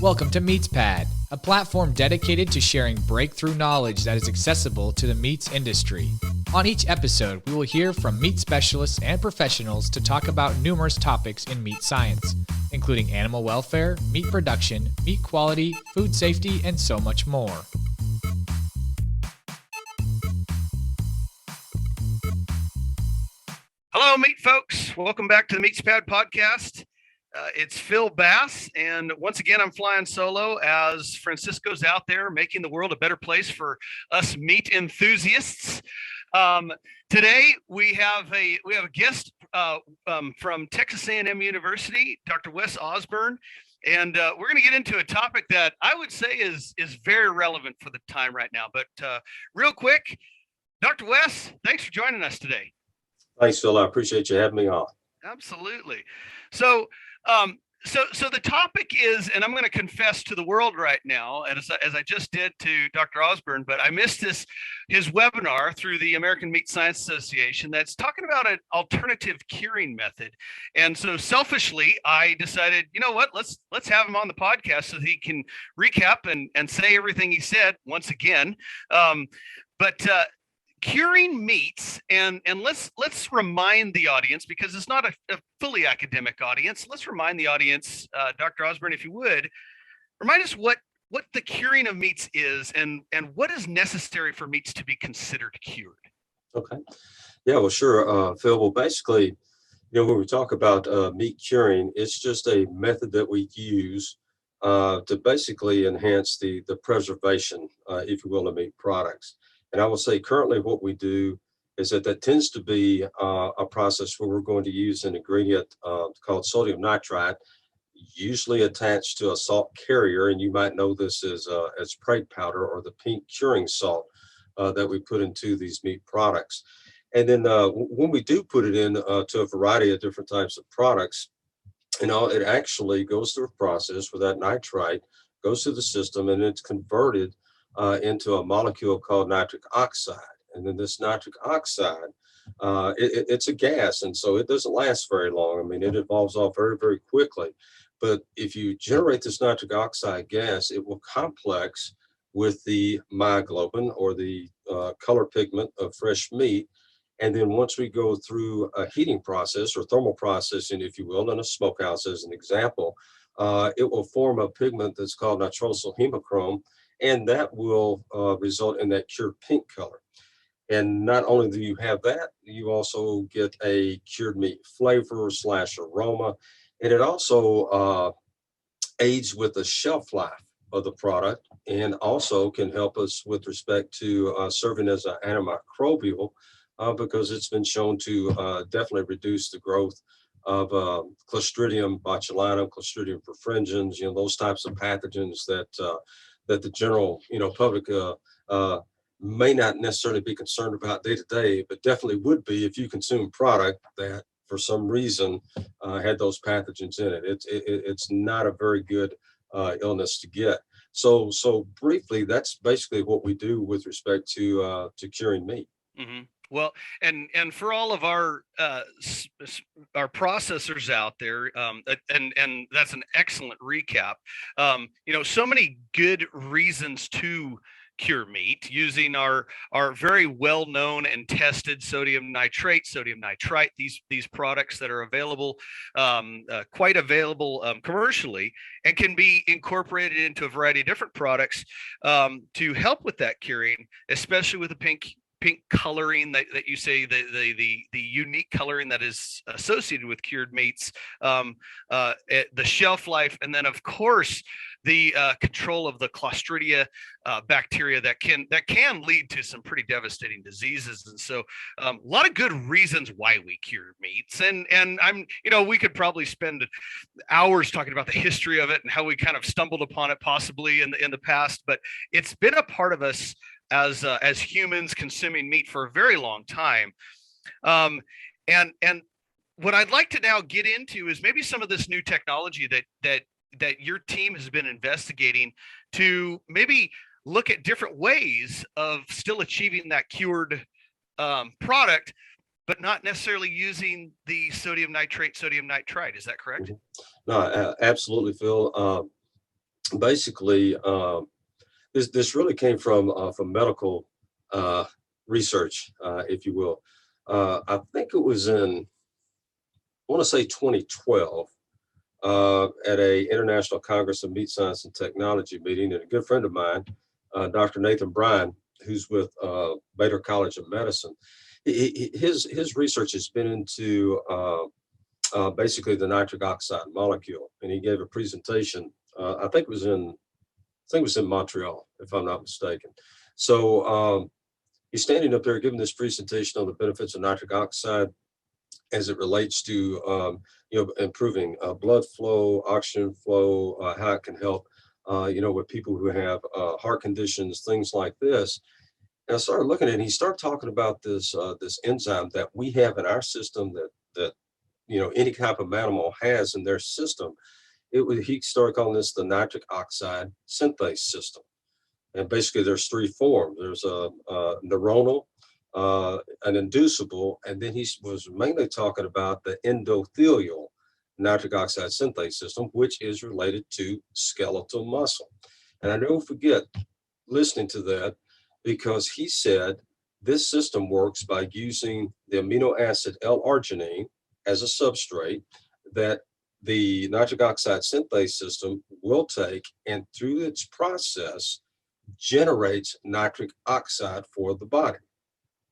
Welcome to MeatsPad, a platform dedicated to sharing breakthrough knowledge that is accessible to the meats industry. On each episode, we will hear from meat specialists and professionals to talk about numerous topics in meat science, including animal welfare, meat production, meat quality, food safety, and so much more. Hello, meat folks. Welcome back to the MeatsPad podcast. It's Phil Bass, and once again, I'm flying solo as Francisco's out there making the world a better place for us meat enthusiasts. Today, we have a guest from Texas A&M University, Dr. Wes Osburn, and we're going to get into a topic that I would say is very relevant for the time right now. But real quick, Dr. Wes, thanks for joining us today. Thanks, Phil. I appreciate you having me on. Absolutely. So the topic is, and I'm going to confess to the world right now, as I just did to Dr. Osburn, but I missed his webinar through the American Meat Science Association that's talking about an alternative curing method. And so selfishly, I decided, you know what, let's have him on the podcast so he can recap and say everything he said once again. Curing meats, and let's remind the audience, because it's not a fully academic audience. Let's remind the audience, Dr. Osburn, if you would, remind us what the curing of meats is and what is necessary for meats to be considered cured. Okay. Yeah, well, sure, Phil. Well, basically, when we talk about meat curing, it's just a method that we use to basically enhance the preservation, if you will, of meat products. And I will say currently what we do is that tends to be a process where we're going to use an ingredient called sodium nitrite, usually attached to a salt carrier. And you might know this as Prague powder, or the pink curing salt that we put into these meat products. And then when we do put it in to a variety of different types of products, it actually goes through a process where that nitrite goes through the system and it's converted into a molecule called nitric oxide. And then this nitric oxide, it's a gas, and so it doesn't last very long. I mean, it evolves off very, very quickly. But if you generate this nitric oxide gas, it will complex with the myoglobin, or the color pigment of fresh meat. And then once we go through a heating process, or thermal processing, if you will, in a smokehouse as an example, it will form a pigment that's called nitrosyl hemochrome, and that will result in that cured pink color. And not only do you have that, you also get a cured meat flavor / aroma, and it also aids with the shelf life of the product, and also can help us with respect to serving as an antimicrobial, because it's been shown to definitely reduce the growth of Clostridium botulinum, Clostridium perfringens, those types of pathogens that the general public may not necessarily be concerned about day to day, but definitely would be if you consume product that for some reason had those pathogens in it. It's not a very good illness to get. So briefly, that's basically what we do with respect to curing meat. Mm-hmm. Well, and for all of our processors out there, and that's an excellent recap. So many good reasons to cure meat using our very well known and tested sodium nitrate, sodium nitrite. These products that are available, quite available commercially, and can be incorporated into a variety of different products to help with that curing, especially with the pink coloring that you say, the unique coloring that is associated with cured meats, the shelf life, and then of course the control of the Clostridia bacteria that can lead to some pretty devastating diseases. And so a lot of good reasons why we cure meats, and we could probably spend hours talking about the history of it and how we kind of stumbled upon it possibly in the past, but it's been a part of us as humans consuming meat for a very long time. And what I'd like to now get into is maybe some of this new technology that your team has been investigating to maybe look at different ways of still achieving that cured product, but not necessarily using the sodium nitrate, sodium nitrite. Is that correct? No, absolutely, Phil. basically, this really came from medical research, if you will. I think it was in, I want to say 2012, at a International Congress of Meat Science and Technology meeting, and a good friend of mine, Dr. Nathan Bryan, who's with Baylor College of Medicine. His research has been into basically the nitric oxide molecule, and he gave a presentation. I think it was in Montreal, if I'm not mistaken. So he's standing up there giving this presentation on the benefits of nitric oxide as it relates to improving blood flow, oxygen flow, how it can help with people who have heart conditions, things like this. And I started looking at it, and he started talking about this enzyme that we have in our system that any type of animal has in their system. He started calling this the nitric oxide synthase system. And basically there's three forms. There's a neuronal, an inducible, and then he was mainly talking about the endothelial nitric oxide synthase system, which is related to skeletal muscle. And I never forget listening to that, because he said this system works by using the amino acid L-arginine as a substrate that the nitric oxide synthase system will take, and through its process generates nitric oxide for the body.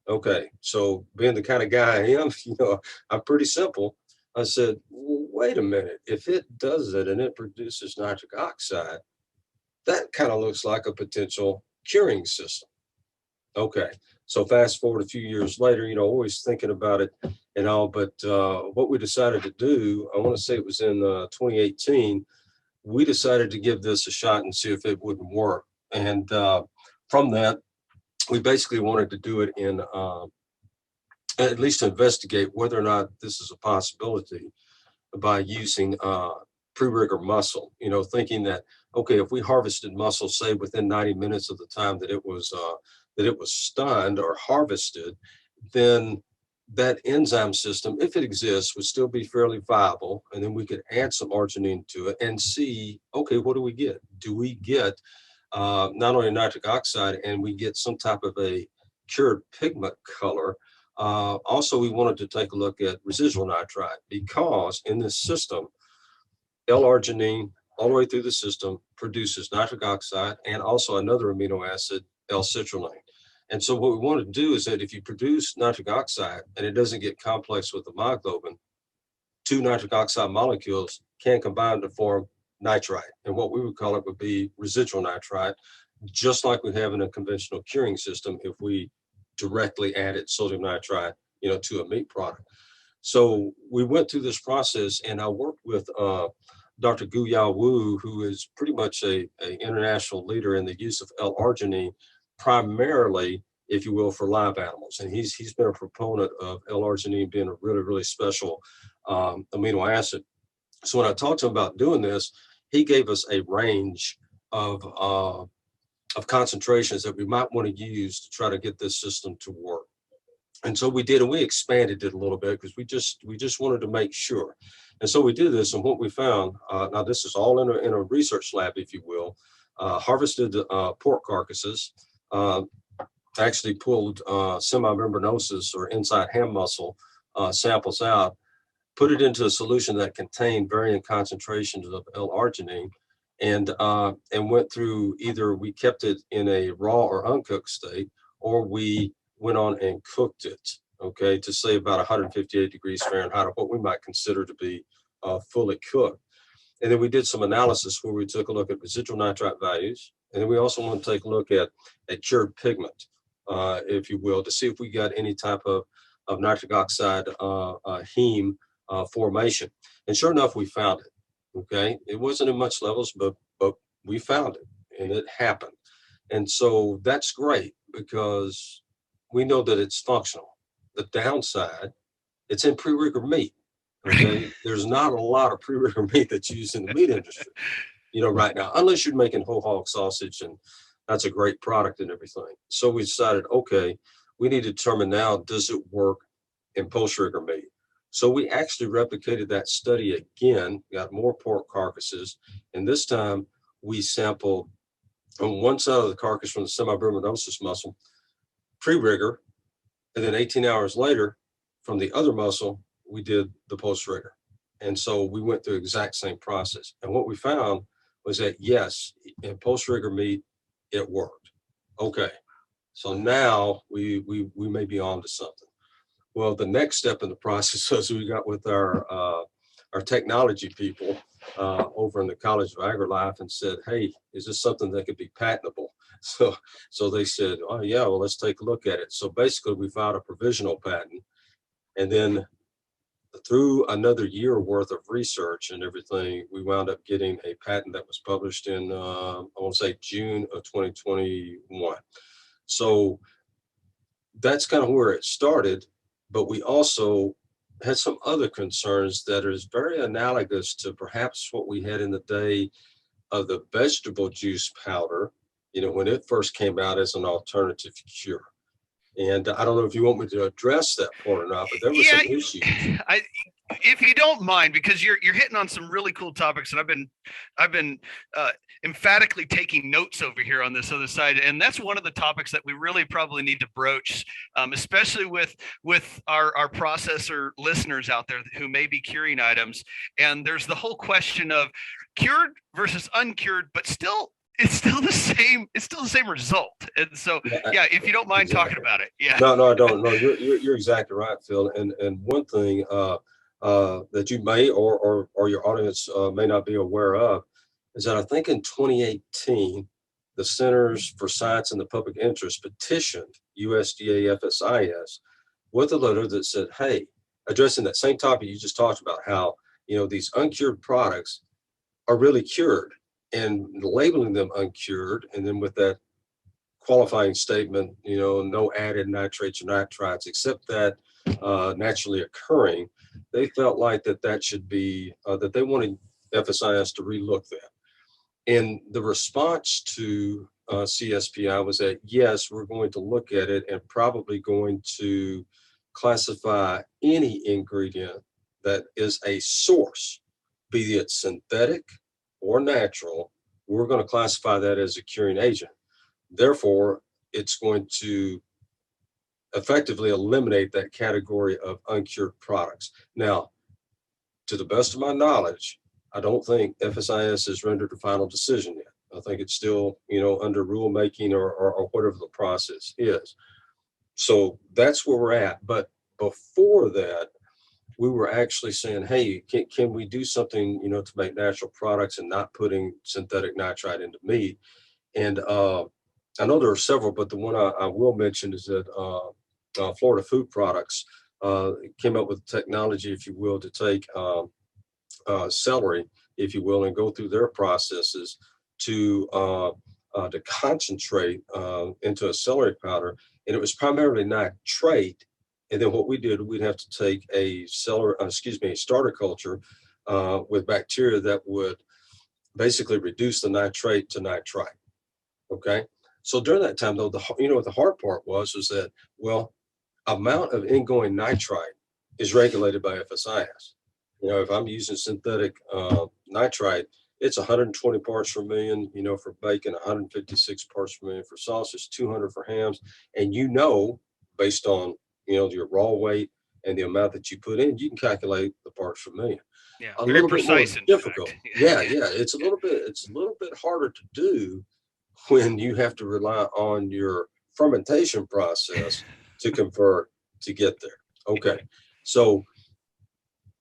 Okay, so being the kind of guy I am, I'm pretty simple. I said, well, wait a minute, if it does it and it produces nitric oxide, that kind of looks like a potential curing system. Okay, so fast forward a few years later, always thinking about it and all, but what we decided to do, I want to say it was in 2018, we decided to give this a shot and see if it wouldn't work. And from that, we basically wanted to do it in, at least to investigate whether or not this is a possibility by using pre-rigor muscle, thinking that, okay, if we harvested muscle, say within 90 minutes of the time that it was stunned or harvested, then that enzyme system, if it exists, would still be fairly viable. And then we could add some arginine to it and see, okay, what do we get? Do we get not only nitric oxide, and we get some type of a cured pigment color? Also, we wanted to take a look at residual nitrite, because in this system, L-arginine all the way through the system produces nitric oxide and also another amino acid, L-citrulline. And so what we want to do is that if you produce nitric oxide and it doesn't get complex with the myoglobin, two nitric oxide molecules can combine to form nitrite. And what we would call it would be residual nitrite, just like we have in a conventional curing system if we directly added sodium nitrite, to a meat product. So we went through this process, and I worked with Dr. Guyao Wu, who is pretty much a international leader in the use of L-arginine, primarily, if you will, for live animals. And he's been a proponent of L-arginine being a really, really special amino acid. So when I talked to him about doing this, he gave us a range of concentrations that we might want to use to try to get this system to work. And so we did, and we expanded it a little bit because we just wanted to make sure. And so we did this, and what we found, now this is all in a research lab, if you will, harvested pork carcasses, actually pulled semimembranosus or inside ham muscle samples out, put it into a solution that contained varying concentrations of L-arginine, and went through, either we kept it in a raw or uncooked state, or we went on and cooked it, okay, to say about 158 degrees Fahrenheit, or what we might consider to be fully cooked. And then we did some analysis where we took a look at residual nitrite values. And then we also want to take a look at cured pigment, if you will, to see if we got any type of nitric oxide heme formation. And sure enough, we found it, okay? It wasn't in much levels, but we found it, and it happened. And so that's great, because we know that it's functional. The downside, it's in pre-rigor meat. Okay, there's not a lot of pre-rigor meat that's used in the meat industry, right now, unless you're making whole hog sausage, and that's a great product and everything. So we decided, okay, we need to determine now, does it work in post-rigor meat? So we actually replicated that study again, got more pork carcasses, and this time we sampled on one side of the carcass from the semibruminosus muscle, pre-rigor, and then 18 hours later, from the other muscle, we did the post-rigor. And so we went through the exact same process. And what we found was that, yes, in post-rigor meat, it worked. Okay, so now we may be on to something. Well, the next step in the process was we got with our technology people over in the College of AgriLife and said, hey, is this something that could be patentable? So they said, oh, yeah, well, let's take a look at it. So basically, we filed a provisional patent. And then through another year worth of research and everything, we wound up getting a patent that was published in, I want to say, June of 2021. So that's kind of where it started. But we also had some other concerns that is very analogous to perhaps what we had in the day of the vegetable juice powder, when it first came out as an alternative cure. And I don't know if you want me to address that part or not, but there were some issues. If you don't mind, because you're hitting on some really cool topics, and I've been emphatically taking notes over here on this other side, and that's one of the topics that we really probably need to broach, especially with our processor listeners out there who may be curing items. And there's the whole question of cured versus uncured, but it's still the same. It's still the same result. And so, if you don't mind talking about it. Yeah. No, I don't. No, you're exactly right, Phil. And one thing that you may or your audience may not be aware of is that I think in 2018, the Centers for Science and the Public Interest petitioned USDA FSIS with a letter that said, hey, addressing that same topic you just talked about, how these uncured products are really cured, and labeling them uncured, and then with that qualifying statement, no added nitrates or nitrites except that naturally occurring, they felt like that should be, that they wanted FSIS to relook that. And the response to CSPI was that, yes, we're going to look at it and probably going to classify any ingredient that is a source, be it synthetic or natural, we're going to classify that as a curing agent. Therefore, it's going to effectively eliminate that category of uncured products. Now, to the best of my knowledge, I don't think FSIS has rendered a final decision yet. I think it's still, under rulemaking or whatever the process is. So that's where we're at. But before that, we were actually saying, hey, can we do something, to make natural products and not putting synthetic nitrite into meat? And I know there are several, but the one I will mention is that Florida Food Products came up with technology, if you will, to take celery, if you will, and go through their processes to concentrate into a celery powder. And it was primarily nitrate. And then what we did, we'd have to take a starter culture with bacteria that would basically reduce the nitrate to nitrite. Okay. So during that time, though, what the hard part was that, amount of ingoing nitrite is regulated by FSIS. If I'm using synthetic nitrite, it's 120 parts per million, for bacon, 156 parts per million for sausage, 200 for hams. And based on, your raw weight and the amount that you put in, you can calculate the parts per million. Yeah, a very little precise bit more difficult. Yeah. It's a little bit harder to do when you have to rely on your fermentation process to convert to get there. Okay. So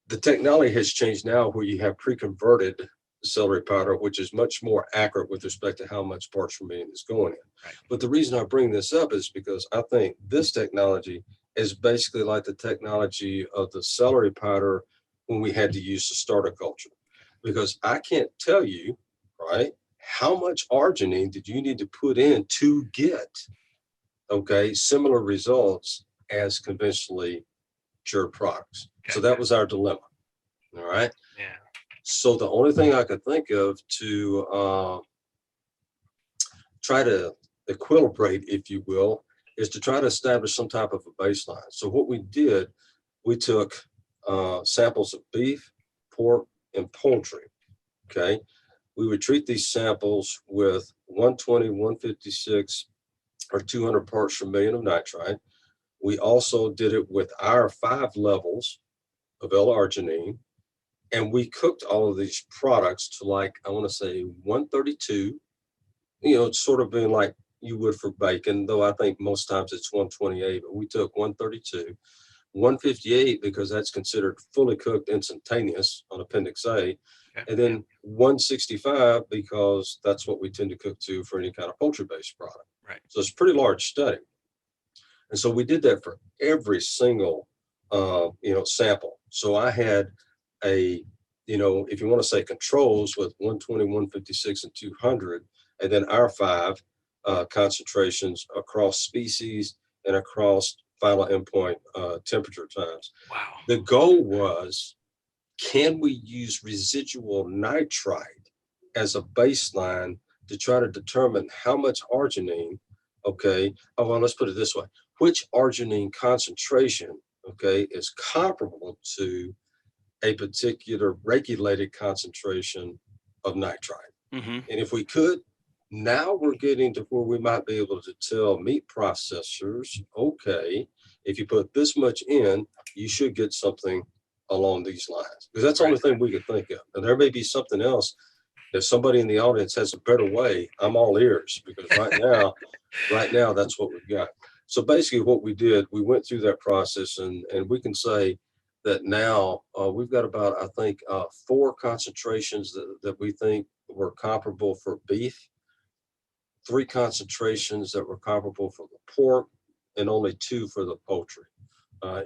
the technology has changed now where you have pre-converted celery powder, which is much more accurate with respect to how much parts per million is going in. Right. But the reason I bring this up is because I think this technology is basically like the technology of the celery powder when we had to use the starter culture. Because I can't tell you, right, how much arginine did you need to put in to get, similar results as conventionally cured products. Okay. So that was our dilemma. All right. Yeah. So the only thing I could think of to try to equilibrate, if you will, is to try to establish some type of a baseline. So what we did, we took samples of beef, pork, and poultry. Okay. we would treat these samples with 120, 156, or 200 parts per million of nitrite. We also did it with our 5 levels of L-arginine, and we cooked all of these products to, like, I want to say 132, sort of being like you would for bacon, though I think most times it's 128, but we took 132, 158 because that's considered fully cooked instantaneous on Appendix A, and then 165 because that's what we tend to cook to for any kind of poultry-based product. Right. So it's a pretty large study. And so we did that for every single, sample. So I had if you want to say controls with 120, 156, and 200, and then our 5 concentrations across species and across final endpoint temperature times. Wow. The goal was, can we use residual nitrite as a baseline to try to determine how much arginine, let's put it this way, which arginine concentration, is comparable to a particular regulated concentration of nitrite. Mm-hmm. And if we could, now we're getting to where we might be able to tell meat processors, if you put this much in, you should get something along these lines. Because that's the only thing we could think of. And there may be something else. If somebody in the audience has a better way, I'm all ears, because right now, that's what we've got. So basically what we did, we went through that process, and we can say that now we've got about, I think, 4 concentrations that we think were comparable for beef, 3 concentrations that were comparable for the pork, and only 2 for the poultry,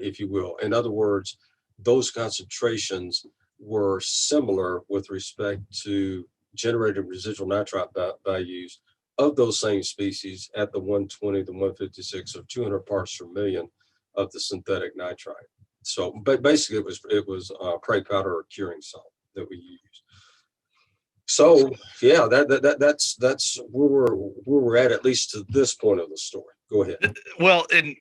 if you will. In other words, those concentrations were similar with respect to generated residual nitrite values of those same species at the 120, the 156, or 200 parts per million of the synthetic nitrite. So, but basically it was prey powder or curing salt that we used. So yeah, that's where we're at least to this point of the story. Go ahead. Well, and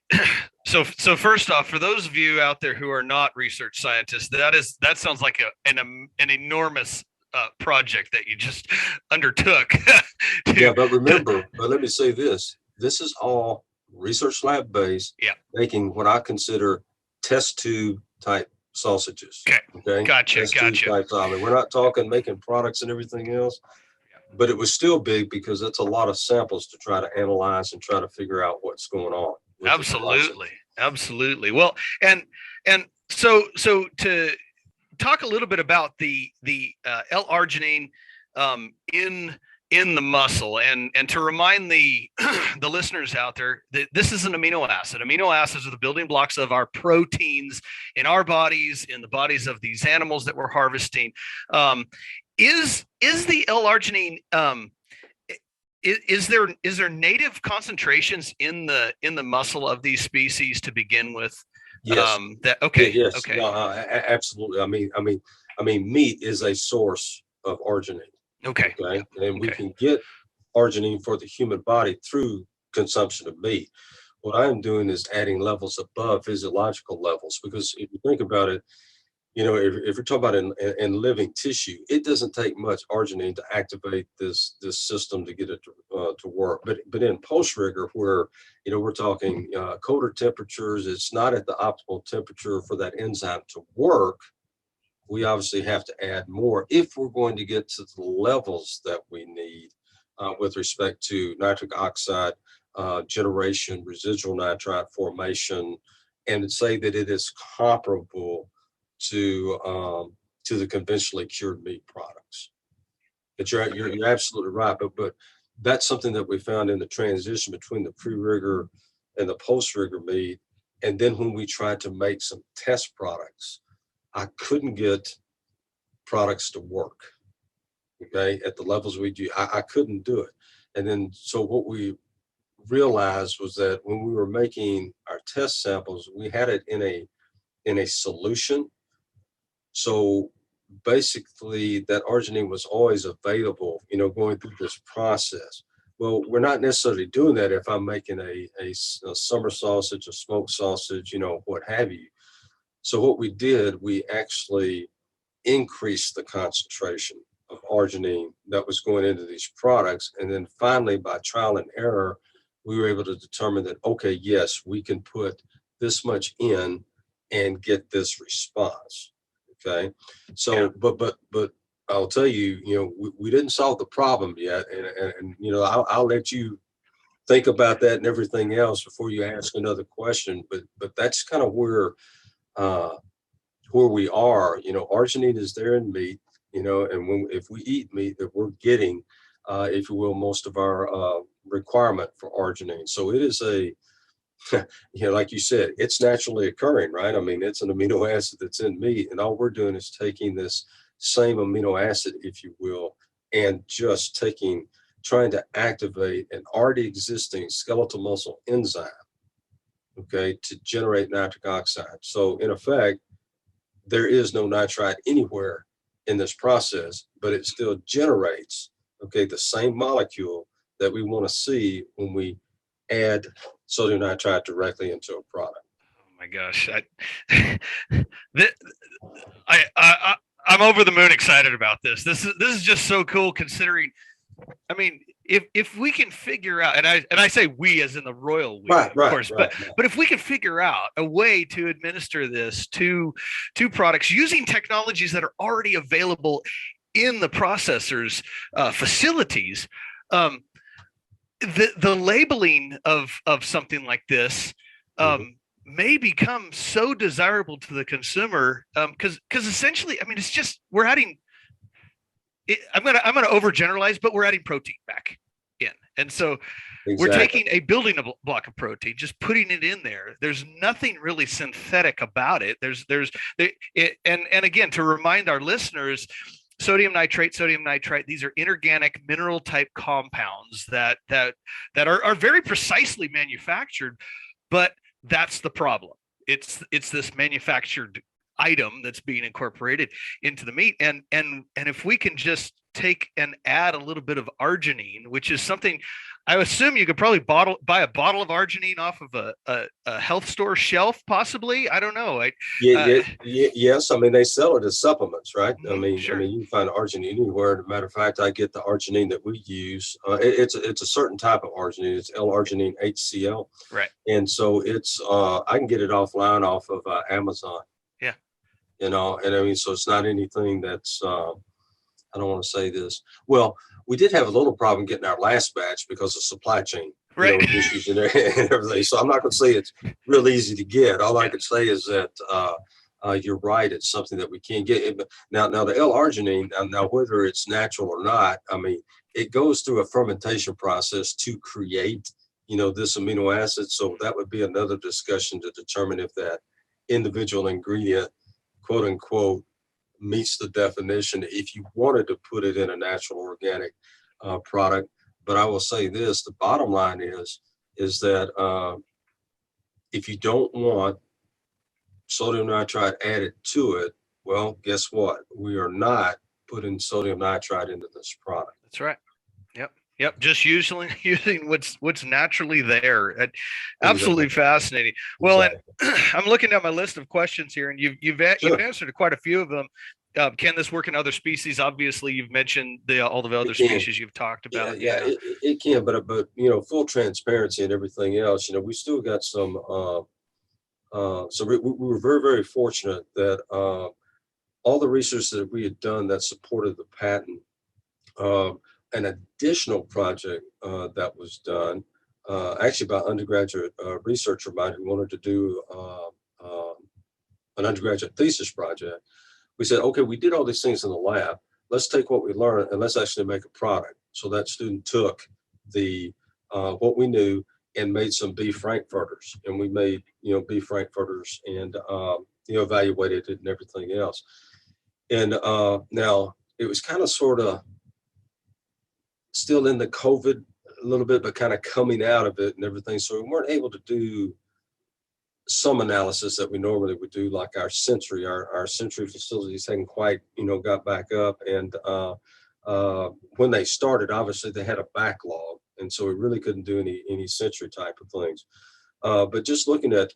so first off, for those of you out there who are not research scientists, that sounds like an enormous project that you just undertook. But remember, let me say this: this is all research lab based. Yeah. Making what I consider test tube type sausages. Okay. Gotcha. Test tube type solid. We're not talking making products and everything else. But it was still big because it's a lot of samples to try to analyze and try to figure out what's going on. Absolutely. Well, and so to talk a little bit about the L-arginine in the muscle, and to remind the listeners out there that this is an amino acid. Amino acids are the building blocks of our proteins in our bodies, in the bodies of these animals that we're harvesting. Is the L-arginine is there native concentrations in the muscle of these species to begin with? Yes. Yes. Okay. No, absolutely. I mean, meat is a source of arginine. Okay. And we can get arginine for the human body through consumption of meat. What I am doing is adding levels above physiological levels, because if you think about it, if you're talking about in living tissue, it doesn't take much arginine to activate this system to get it to work. But in post rigor, where we're talking colder temperatures, it's not at the optimal temperature for that enzyme to work. We obviously have to add more if we're going to get to the levels that we need with respect to nitric oxide generation, residual nitrite formation, and say that it is comparable to the conventionally cured meat products. But you're absolutely right. But that's something that we found in the transition between the pre-rigor and the post-rigor meat. And then when we tried to make some test products, I couldn't get products to work, at the levels we do. I couldn't do it. And then, so what we realized was that when we were making our test samples, we had it in a solution. So basically that arginine was always available, going through this process. Well, we're not necessarily doing that if I'm making a summer sausage, a smoked sausage, what have you. So what we did, we actually increased the concentration of arginine that was going into these products. And then finally, by trial and error, we were able to determine that, okay, yes, we can put this much in and get this response. Okay. So, but I'll tell you, we didn't solve the problem yet. And I'll let you think about that and everything else before you ask another question. But that's kind of where we are. Arginine is there in meat, and if we eat meat, that we're getting, if you will, most of our requirement for arginine. So it is like you said, it's naturally occurring, right? I mean, it's an amino acid that's in meat, and all we're doing is taking this same amino acid, if you will, and just trying to activate an already existing skeletal muscle enzyme, okay, to generate nitric oxide. So in effect, there is no nitrite anywhere in this process, but it still generates, okay, the same molecule that we want to see when we add sodium nitrite directly into a product. Oh my gosh, I'm over the moon excited about this. This is just so cool, considering. I mean, if we can figure out, and I say we as in the royal we, of course, but if we can figure out a way to administer this to products using technologies that are already available in the processors' facilities, the labeling of something like this may become so desirable to the consumer, because essentially, I mean, it's just we're adding. I'm gonna overgeneralize, but we're adding protein back in, and so we're taking a building block of protein, just putting it in there. There's nothing really synthetic about it. And again, to remind our listeners, sodium nitrate, these are inorganic mineral type compounds that are very precisely manufactured, but that's the problem. It's this manufactured item that's being incorporated into the meat, and if we can just take and add a little bit of arginine, which is something I assume you could probably buy a bottle of arginine off of a health store shelf, possibly. I don't know. Yes. I mean, they sell it as supplements, right? Sure. I mean, you can find arginine anywhere. As a matter of fact, I get the arginine that we use. It's a certain type of arginine. It's L-arginine HCl. Right. And so it's I can get it offline off of Amazon. Yeah. And I mean, so it's not anything that's I don't want to say this. Well, we did have a little problem getting our last batch because of supply chain issues and everything. So I'm not going to say it's real easy to get. All I can say is that you're right. It's something that we can get. Now the L-arginine, now whether it's natural or not, I mean, it goes through a fermentation process to create, this amino acid. So that would be another discussion to determine if that individual ingredient, quote unquote, meets the definition if you wanted to put it in a natural organic product. But I will say this, the bottom line is that if you don't want sodium nitrite added to it, well, guess what? We are not putting sodium nitrite into this product. That's right. Yep. Just using what's naturally there. Absolutely fascinating. Well, and I'm looking at my list of questions here, and you've answered quite a few of them. Can this work in other species? Obviously, you've mentioned all the other species you've talked about. It can, but full transparency and everything else. We still got some. So we were very, very fortunate that all the research that we had done that supported the patent. An additional project that was done, actually by undergraduate researcher of mine who wanted to do an undergraduate thesis project. We said, okay, we did all these things in the lab. Let's take what we learned and let's actually make a product. So that student took the what we knew and made some beef frankfurters, and we made beef frankfurters and evaluated it and everything else. And now it was kind of sort of still in the COVID a little bit, but kind of coming out of it and everything. So we weren't able to do some analysis that we normally would do, like our sensory facilities hadn't quite, got back up. And when they started, obviously they had a backlog. And so we really couldn't do any sensory type of things. But just looking at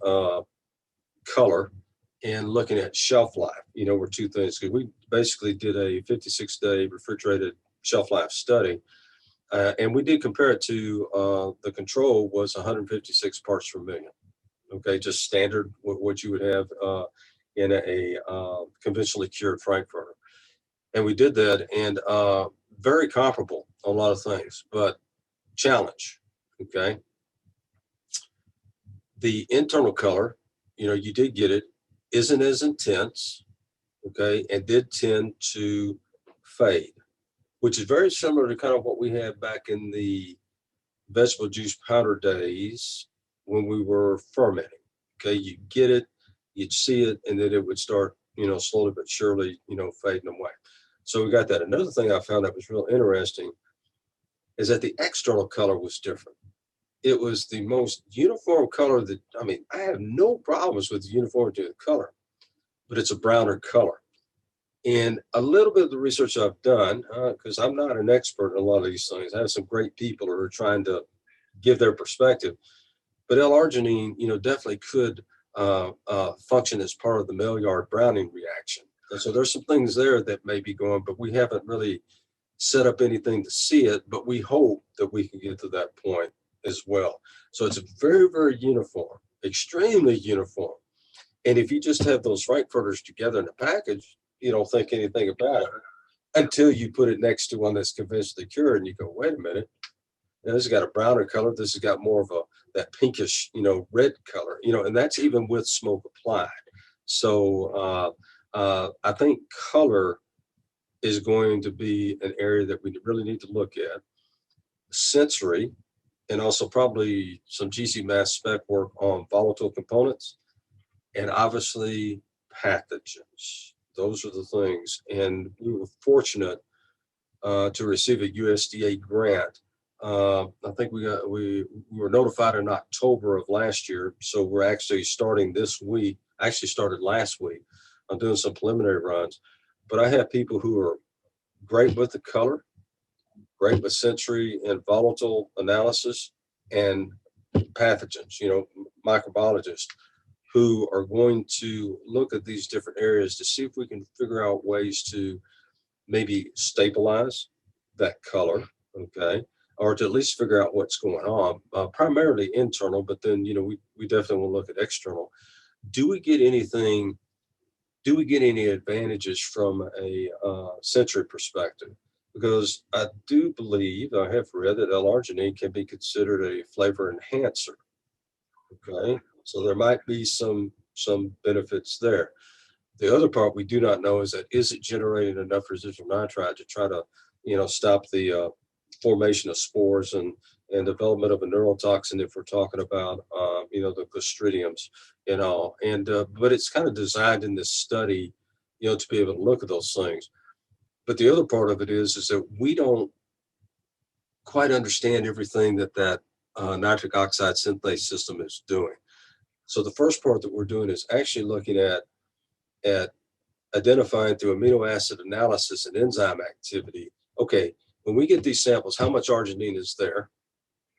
color, and looking at shelf life, were two things. Because we basically did a 56-day refrigerated shelf life study, and we did compare it to the control was 156 parts per million. Okay, just standard what you would have in a conventionally cured frankfurter. And we did that, and very comparable on a lot of things, but challenge. Okay, the internal color, you did get it, isn't as intense. Okay, and did tend to fade, which is very similar to kind of what we had back in the vegetable juice powder days when we were fermenting. Okay, you get it, you'd see it, and then it would start, slowly but surely, fading away. So we got that. Another thing I found that was real interesting is that the external color was different. It was the most uniform color that, I have no problems with the uniformity of the color, but it's a browner color. And a little bit of the research I've done, because I'm not an expert in a lot of these things, I have some great people who are trying to give their perspective. But L-arginine, definitely could function as part of the Maillard browning reaction. And so there's some things there that may be going, but we haven't really set up anything to see it, but we hope that we can get to that point as well. So it's very, very uniform, extremely uniform. And if you just have those frankfurters together in a package, you don't think anything about it until you put it next to one that's conventionally cured and you go, wait a minute. Now, this has got a browner color. This has got more of that pinkish, red color, and that's even with smoke applied. So I think color is going to be an area that we really need to look at. Sensory, and also probably some GC mass spec work on volatile components, and obviously pathogens. Those are the things. And we were fortunate to receive a USDA grant. I think we were notified in October of last year. So we're actually starting this week. I actually started last week. I'm doing some preliminary runs, but I have people who are great with the color, great with sensory and volatile analysis, and pathogens, microbiologists who are going to look at these different areas to see if we can figure out ways to maybe stabilize that color, okay, or to at least figure out what's going on, primarily internal, but then, we definitely will look at external. Do we get any advantages from a sensory perspective? Because I do believe, I have read that L-arginine can be considered a flavor enhancer, okay? So there might be some benefits there. The other part we do not know is it generating enough residual nitrite to try to, stop the formation of spores and development of a neurotoxin if we're talking about, the Clostridiums and all. And but it's kind of designed in this study, to be able to look at those things. But the other part of it is that we don't quite understand everything that nitric oxide synthase system is doing. So the first part that we're doing is actually looking at identifying through amino acid analysis and enzyme activity. Okay, when we get these samples, how much arginine is there?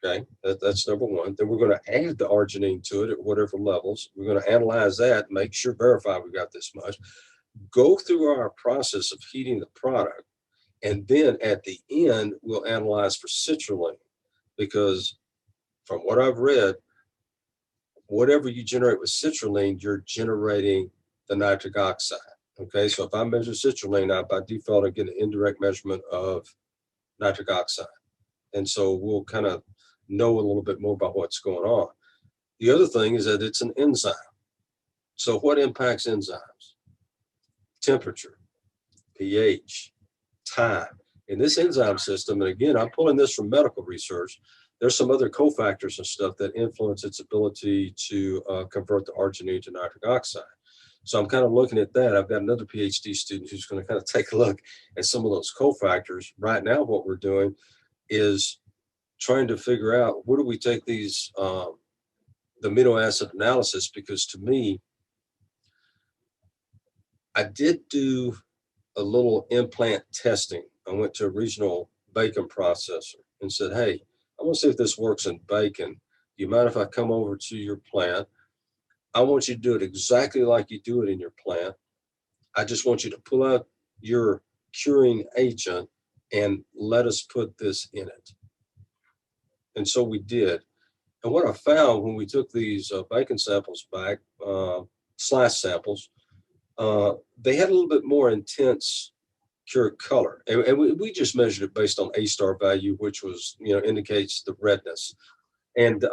Okay, that's number one. Then we're going to add the arginine to it at whatever levels. We're going to analyze that, make sure, verify we got this much. Go through our process of heating the product. And then at the end, we'll analyze for citrulline, because from what I've read, whatever you generate with citrulline, you're generating the nitric oxide. Okay, so if I measure citrulline, by default, I get an indirect measurement of nitric oxide. And so we'll kind of know a little bit more about what's going on. The other thing is that it's an enzyme. So what impacts enzymes? Temperature, pH, time. In this enzyme system, and again, I'm pulling this from medical research, there's some other cofactors and stuff that influence its ability to convert the arginine to nitric oxide. So I'm kind of looking at that. I've got another PhD student who's going to kind of take a look at some of those cofactors. Right now, what we're doing is trying to figure out, where do we take these, the amino acid analysis? Because to me, I did do a little implant testing. I went to a regional bacon processor and said, hey, I want to see if this works in bacon. Do you mind if I come over to your plant? I want you to do it exactly like you do it in your plant. I just want you to pull out your curing agent and let us put this in it. And so we did. And what I found when we took these bacon samples back, slice samples, they had a little bit more intense cured color. And we just measured it based on A-star value, which was, indicates the redness. And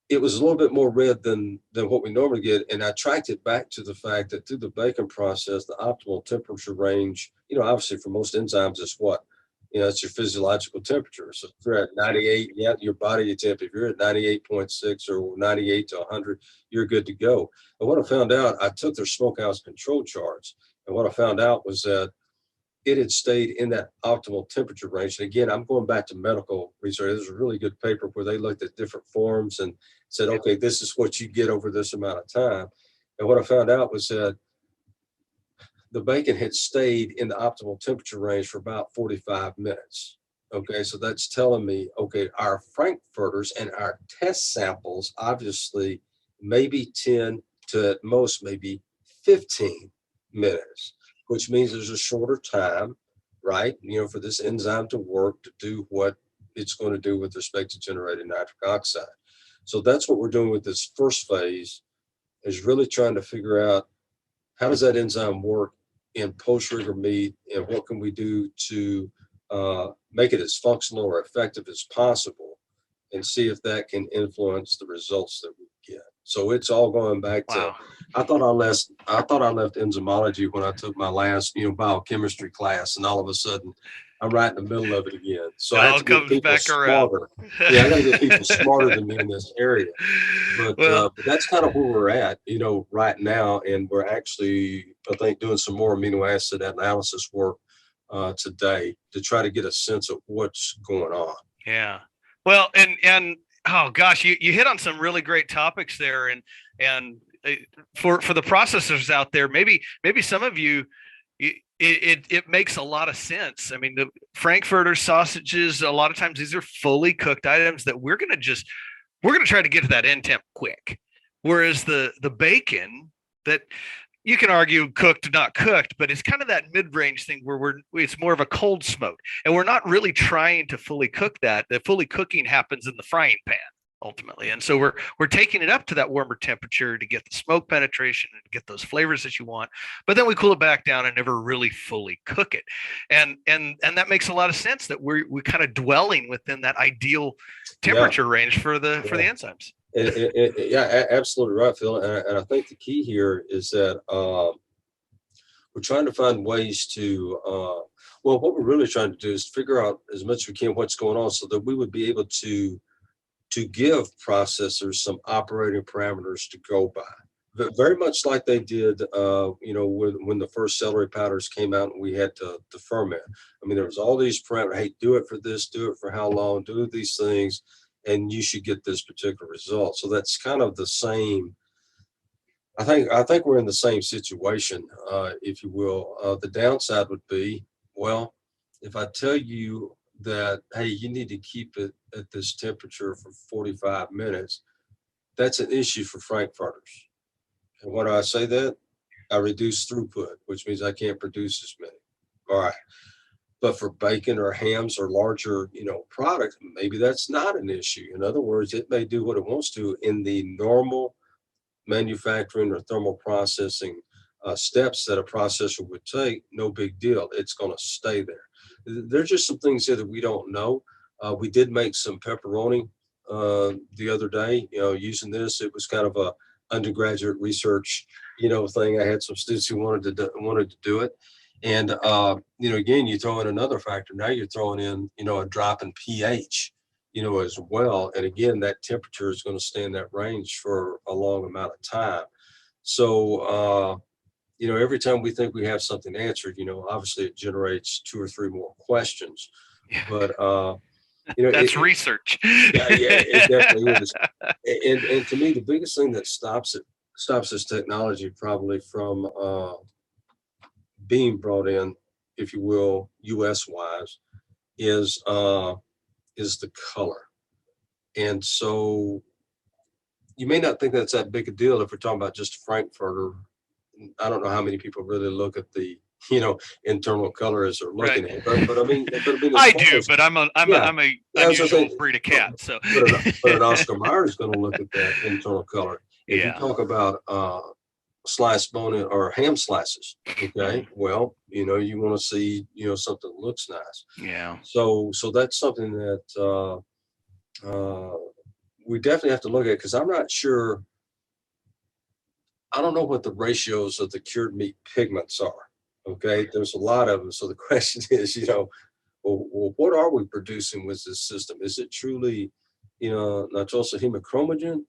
it was a little bit more red than what we normally get. And I tracked it back to the fact that through the baking process, the optimal temperature range, obviously for most enzymes is what? It's your physiological temperature. So if you're at 98, your body temp, if you're at 98.6 or 98 to 100, you're good to go. And what I found out, I took their smokehouse control charts. And what I found out was that it had stayed in that optimal temperature range. And again, I'm going back to medical research. There's a really good paper where they looked at different forms and said, okay, this is what you get over this amount of time. And what I found out was that the bacon had stayed in the optimal temperature range for about 45 minutes. Okay, so that's telling me, okay, our frankfurters and our test samples, obviously, maybe 10 to at most maybe 15 minutes, which means there's a shorter time, right? For this enzyme to work to do what it's going to do with respect to generating nitric oxide. So that's what we're doing with this first phase, is really trying to figure out how does that enzyme work in post-rigor meat, and what can we do to make it as functional or effective as possible, and see if that can influence the results that we get. So it's all going back to, I thought I left enzymology when I took my last, biochemistry class, and all of a sudden I'm right in the middle of it again. So I have to get people smarter. Yeah, I got to get people smarter than me in this area. But that's kind of where we're at, right now. And we're actually, I think, doing some more amino acid analysis work today to try to get a sense of what's going on. Yeah. Well, and oh gosh, you hit on some really great topics there, and for the processors out there, maybe some of you, it makes a lot of sense. I mean, the frankfurter sausages, a lot of times these are fully cooked items that we're going to try to get to that end temp quick. Whereas the bacon, that you can argue cooked, not cooked, but it's kind of that mid-range thing where it's more of a cold smoke, and we're not really trying to fully cook that. The fully cooking happens in the frying pan ultimately. And so we're taking it up to that warmer temperature to get the smoke penetration and get those flavors that you want. But then we cool it back down and never really fully cook it. And that makes a lot of sense, that we're kind of dwelling within that ideal temperature range for the enzymes. Yeah, absolutely right, Phil. And I think the key here is that we're trying to find ways to, what we're really trying to do is figure out as much as we can what's going on, so that we would be able to give processors some operating parameters to go by. Very much like they did, when the first celery powders came out and we had to ferment. I mean, there was all these parameters. Hey, do it for this, do it for how long, do these things, and you should get this particular result. So that's kind of the same. I think we're in the same situation, if you will. The downside would be, well, if I tell you that, hey, you need to keep it at this temperature for 45 minutes, that's an issue for frankfurters. And when I say that, I reduce throughput, which means I can't produce as many. All right. But for bacon or hams or larger, products, maybe that's not an issue. In other words, it may do what it wants to in the normal manufacturing or thermal processing steps that a processor would take. No big deal. It's going to stay there. There's just some things here that we don't know. We did make some pepperoni the other day, using this. It was kind of a undergraduate research, thing. I had some students who wanted to do it. And, again, you throw in another factor. Now you're throwing in, a drop in pH, as well. And again, that temperature is going to stay in that range for a long amount of time. So, every time we think we have something answered, obviously it generates 2 or 3 more questions. But, that's research. Yeah, it definitely is. And to me, the biggest thing that stops this technology probably from being brought in, if you will, US wise, is the color. And so you may not think that's that big a deal if we're talking about just Frankfurter. I don't know how many people really look at the, internal color as they're looking Right. at it. But I mean, I do, but yeah, I'm a yeah, I was gonna unusual say, breed of but, cat. So but an Oscar Mayer is going to look at that internal color. If you yeah. talk about sliced bone or ham slices, okay, well, you want to see, something that looks nice. Yeah. So that's something that we definitely have to look at, because I'm not sure. I don't know what the ratios of the cured meat pigments are. Okay, there's a lot of them. So the question is, well, what are we producing with this system? Is it truly, nitrosohemochromogene,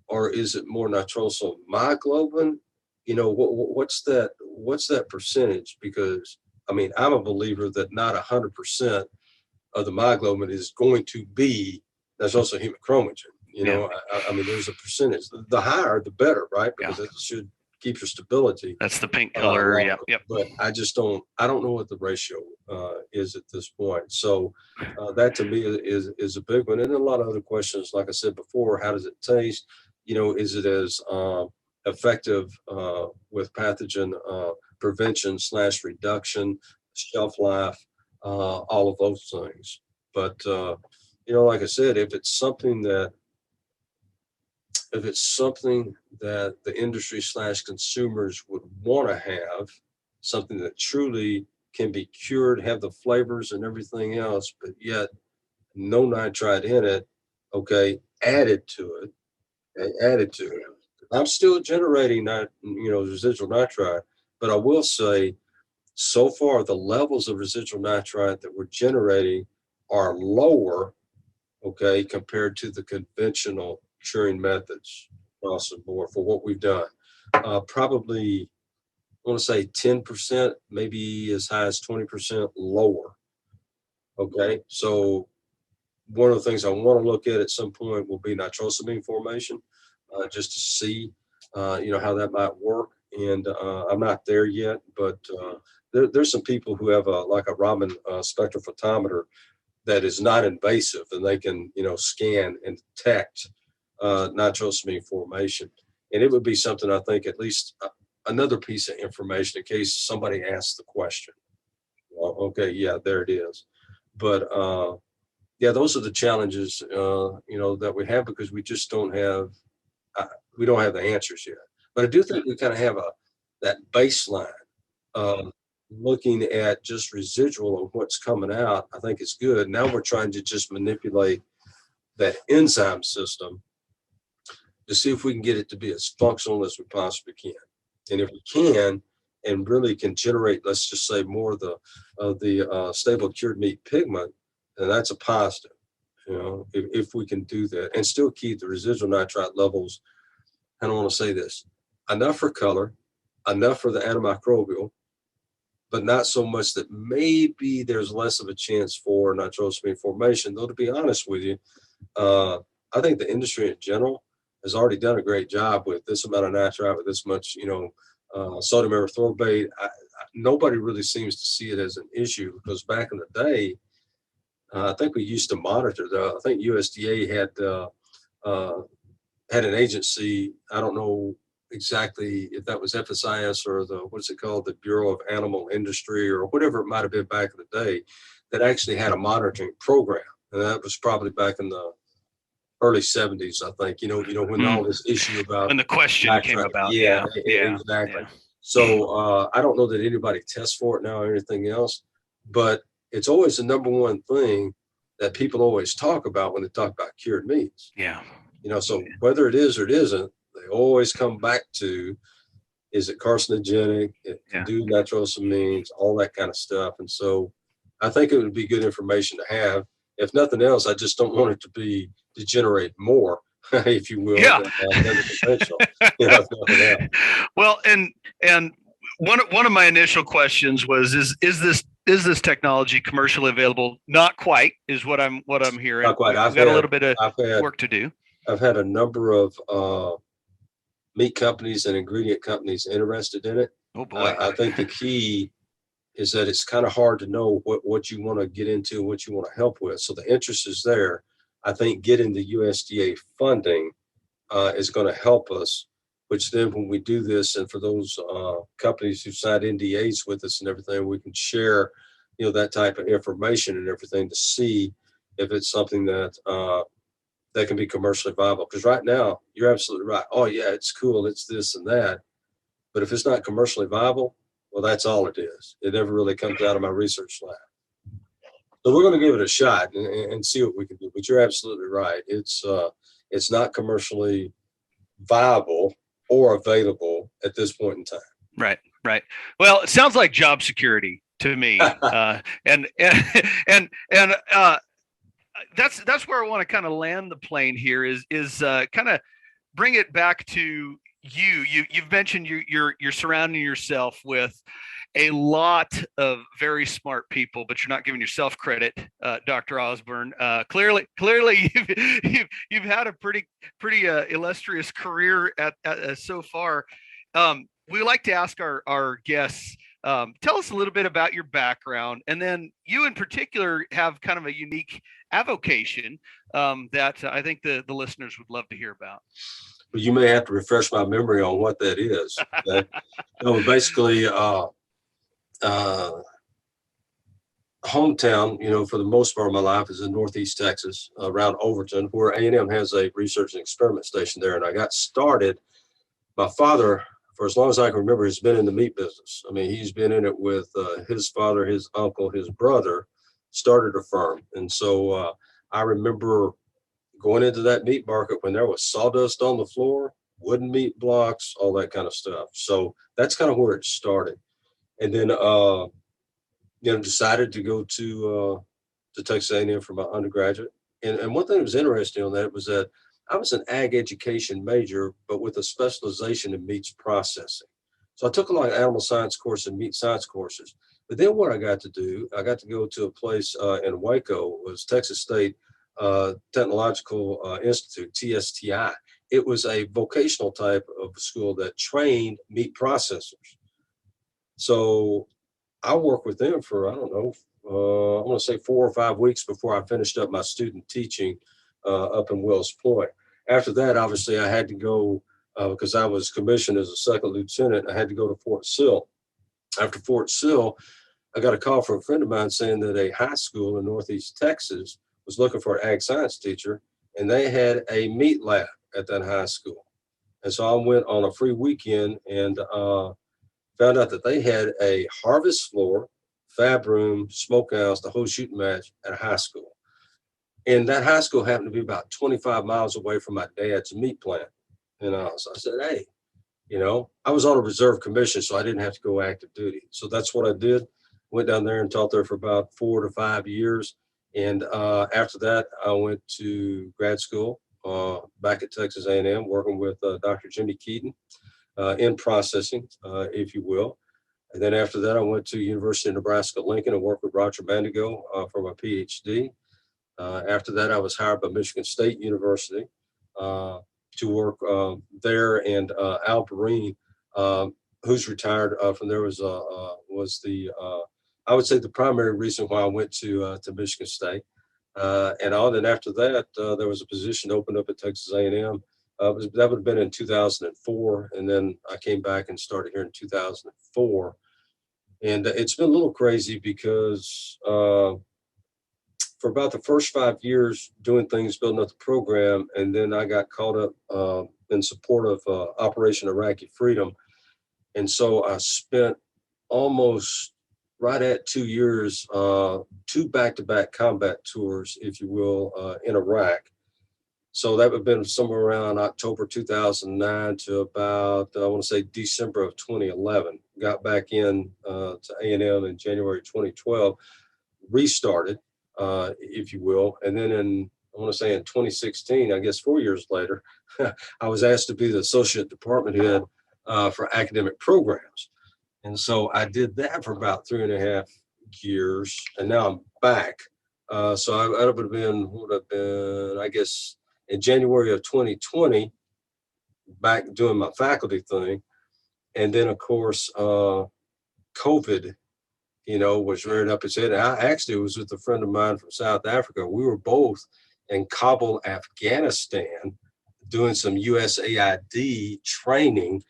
or is it more nitrosomyoglobin? What's that percentage? Because I mean, I'm a believer that not 100% of the myoglobin is going to be nitrosohemochromogene. Yeah. I mean, there's a percentage. The higher, the better, right? Yeah. Because it should keep your stability. That's the pink color. Yep. Yep. But I don't know what the ratio is at this point. So that to me is a big one. And a lot of other questions, like I said before, how does it taste? Is it as effective with pathogen prevention / reduction, shelf life, all of those things. But like I said, if it's something that the industry / consumers would want to have, something that truly can be cured, have the flavors and everything else, but yet no nitrite in it, okay, added to it, added to it. I'm still generating residual nitrite, but I will say, so far the levels of residual nitrite that we're generating are lower, okay, compared to the conventional curing methods across the board for what we've done. Probably, I want to say 10%, maybe as high as 20% lower. Okay, so one of the things I want to look at some point will be nitrosamine formation, just to see, how that might work. And I'm not there yet, but there's some people who have like a Raman spectrophotometer that is not invasive, and they can, scan and detect nitrosamine formation. And it would be something, I think, at least another piece of information in case somebody asks the question. Well, okay, yeah, there it is. But yeah, those are the challenges, that we have, because we just don't have, we don't have the answers yet. But I do think we kind of have that baseline. Looking at just residual of what's coming out, I think it's good. Now we're trying to just manipulate that enzyme system to see if we can get it to be as functional as we possibly can. And if we can, and really can generate, let's just say, more of the stable cured meat pigment, then that's a positive. If we can do that and still keep the residual nitrite levels, I don't want to say this, enough for color, enough for the antimicrobial, but not so much that maybe there's less of a chance for nitrosamine formation. Though, to be honest with you, I think the industry in general has already done a great job with this amount of nitrite, with this much, sodium erythorbate. Nobody really seems to see it as an issue, because back in the day, I think we used to monitor. I think USDA had an agency. I don't know exactly if that was FSIS or what's it called, the Bureau of Animal Industry, or whatever it might have been back in the day, that actually had a monitoring program. And that was probably back in the early 70s, I think, when all this issue about when the question came about. Yeah, exactly. Yeah. So I don't know that anybody tests for it now or anything else, but it's always the number one thing that people always talk about when they talk about cured meats. Yeah. So whether it is or it isn't, they always come back to, is it carcinogenic? It can do nitrosamines, all that kind of stuff. And so I think it would be good information to have. If nothing else, I just don't want it to generate more, if you will, than the conventional. Well, and one of my initial questions was, is this technology commercially available? Not quite, is what I'm hearing. Not quite. We've got a little bit of work to do. I've had a number of meat companies and ingredient companies interested in it. Oh boy! I think the key is that it's kind of hard to know what you want to get into and what you want to help with. So the interest is there. I think getting the USDA funding is going to help us, which then when we do this, and for those companies who signed NDAs with us and everything, we can share, that type of information and everything to see if it's something that that can be commercially viable. Because right now, you're absolutely right. Oh yeah, it's cool. It's this and that. But if it's not commercially viable, well, that's all it is. It never really comes out of my research lab. So we're going to give it a shot and see what we can do. But you're absolutely right. It's not commercially viable or available at this point in time. Right. Well, it sounds like job security to me, and that's where I want to kind of land the plane here. Is kind of bring it back to you. You've mentioned you're surrounding yourself with a lot of very smart people, but you're not giving yourself credit, Dr. Osburn. Clearly, you've had a pretty illustrious career at so far. We like to ask our guests, tell us a little bit about your background, and then you in particular have kind of a unique avocation that I think the listeners would love to hear about. Well, you may have to refresh my memory on what that is. Okay? No, basically, hometown, for the most part of my life is in Northeast Texas, around Overton, where A&M has a research and experiment station there. And I got started, my father, for as long as I can remember, has been in the meat business. I mean, he's been in it with his father, his uncle, his brother, started a firm. And so I remember going into that meat market when there was sawdust on the floor, wooden meat blocks, all that kind of stuff. So that's kind of where it started. And then, decided to go to Texas A&M for my undergraduate. And one thing that was interesting on that was that I was an ag education major, but with a specialization in meats processing. So I took a lot of animal science courses and meat science courses. But then what I got to go to a place in Waco, was Texas State Technological Institute, TSTI. It was a vocational type of school that trained meat processors. So I worked with them for, I don't know, I want to say 4 or 5 weeks before I finished up my student teaching up in Wells Point. After that, obviously, I had to go, because I was commissioned as a second lieutenant, I had to go to Fort Sill. After Fort Sill, I got a call from a friend of mine saying that a high school in Northeast Texas was looking for an ag science teacher, and they had a meat lab at that high school. And so I went on a free weekend and found out that they had a harvest floor, fab room, smokehouse, the whole shooting match at a high school. And that high school happened to be about 25 miles away from my dad's meat plant. And so I said, hey, I was on a reserve commission, so I didn't have to go active duty. So that's what I did. Went down there and taught there for about 4 to 5 years. And after that, I went to grad school back at Texas A&M, working with Dr. Jimmy Keaton in processing, if you will. And then after that, I went to University of Nebraska-Lincoln and worked with Roger Mandigo for my Ph.D. After that, I was hired by Michigan State University to work there, and Al Breen, who's retired from there, was the I would say the primary reason why I went to Michigan State. And after that, there was a position opened up at Texas A&M. That would have been in 2004, and then I came back and started here in 2004. And it's been a little crazy because for about the first 5 years doing things, building up the program, and then I got caught up in support of Operation Iraqi Freedom. And so I spent almost right at 2 years, 2 back-to-back combat tours, if you will, in Iraq. So that would have been somewhere around October 2009 to about, I want to say December of 2011. Got back in to A&M in January 2012, restarted, if you will. And then I want to say in 2016, I guess 4 years later, I was asked to be the associate department head for academic programs. And so I did that for about 3.5 years, and now I'm back. So that would have been, I guess, in January of 2020, back doing my faculty thing. And then, of course, COVID, was rearing up its head. I actually was with a friend of mine from South Africa. We were both in Kabul, Afghanistan, doing some USAID training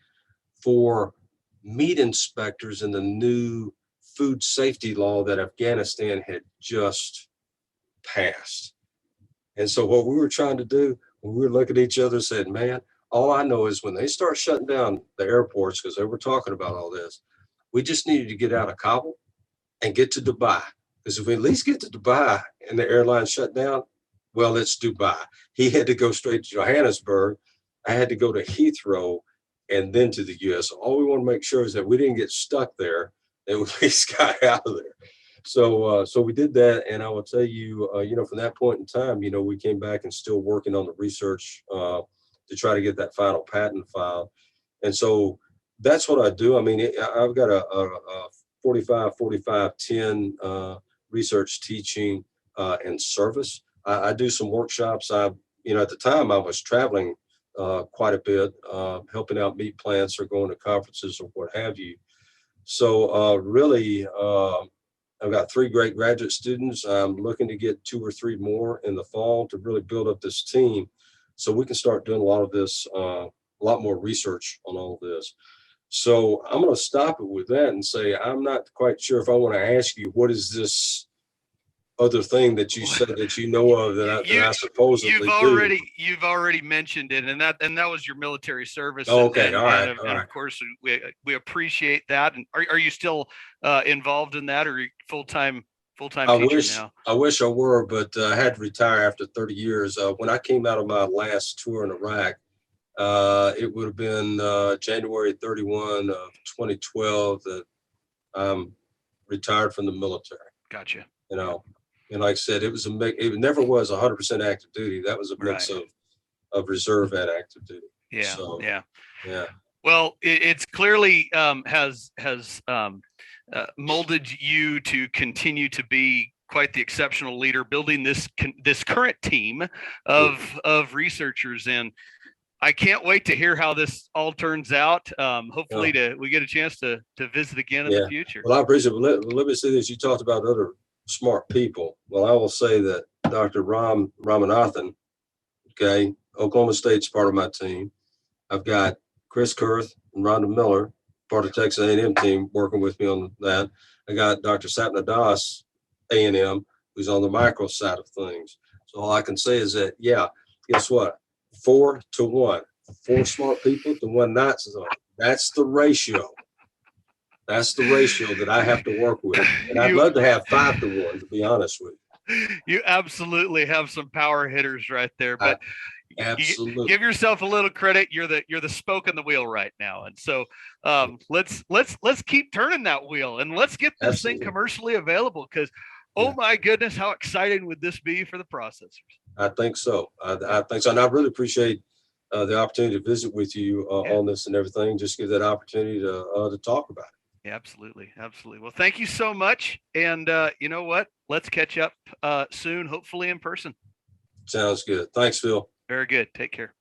for meat inspectors in the new food safety law that Afghanistan had just passed. And so what we were trying to do, when we were looking at each other and said, man, all I know is when they start shutting down the airports, because they were talking about all this, we just needed to get out of Kabul and get to Dubai. Because if we at least get to Dubai and the airline shut down, well, it's Dubai. He had to go straight to Johannesburg. I had to go to Heathrow and then to the US. So all we want to make sure is that we didn't get stuck there, and we at least got out of there. So we did that. And I will tell you, from that point in time, we came back and still working on the research to try to get that final patent filed. And so that's what I do. I mean, I've got a 45-45-10 research, teaching, and service. I do some workshops. At the time I was traveling quite a bit, helping out meat plants or going to conferences or what have you. So really, I've got 3 great graduate students. I'm looking to get 2 or 3 more in the fall to really build up this team so we can start doing a lot of this, a lot more research on all of this. So I'm going to stop it with that and say, I'm not quite sure if I want to ask you, what is this other thing that you said that you know of that I supposedly do? You've already mentioned it, and that was your military service. Okay, and, all right. Of course we appreciate that. And are you still involved in that, or are you full-time teacher now? I wish I were, but I had to retire after 30 years. When I came out of my last tour in Iraq, it would have been January 31 of 2012 that I'm retired from the military. Gotcha. And like I said, it never was 100% active duty. That was a mix of reserve and active duty. Yeah. So, yeah. Yeah. Well, it's clearly has molded you to continue to be quite the exceptional leader, building this current team of researchers. And I can't wait to hear how this all turns out. Hopefully we get a chance to visit again in the future. Well, I appreciate it. Let me say this. You talked about other smart people. Well, I will say that Dr. Ramanathan, Oklahoma State's part of my team. I've got Chris Kurth and Rhonda Miller, part of the Texas A&M team, working with me on that. I got Dr. Sapna Das, A&M, who's on the micro side of things. So all I can say is that, guess what? 4 to 1. 4 smart people to 1 not smart. That's the ratio. That's the ratio that I have to work with. And I'd love to have 5 to 1, to be honest with you. You absolutely have some power hitters right there, but absolutely give yourself a little credit. You're the spoke in the wheel right now. And so let's keep turning that wheel, and let's get this thing commercially available, because my goodness, how exciting would this be for the processors? I think so. I think so. And I really appreciate the opportunity to visit with you on this and everything. Just give that opportunity to talk about it. Yeah, absolutely. Well, thank you so much. And you know what? Let's catch up soon, hopefully in person. Sounds good. Thanks, Phil. Very good. Take care.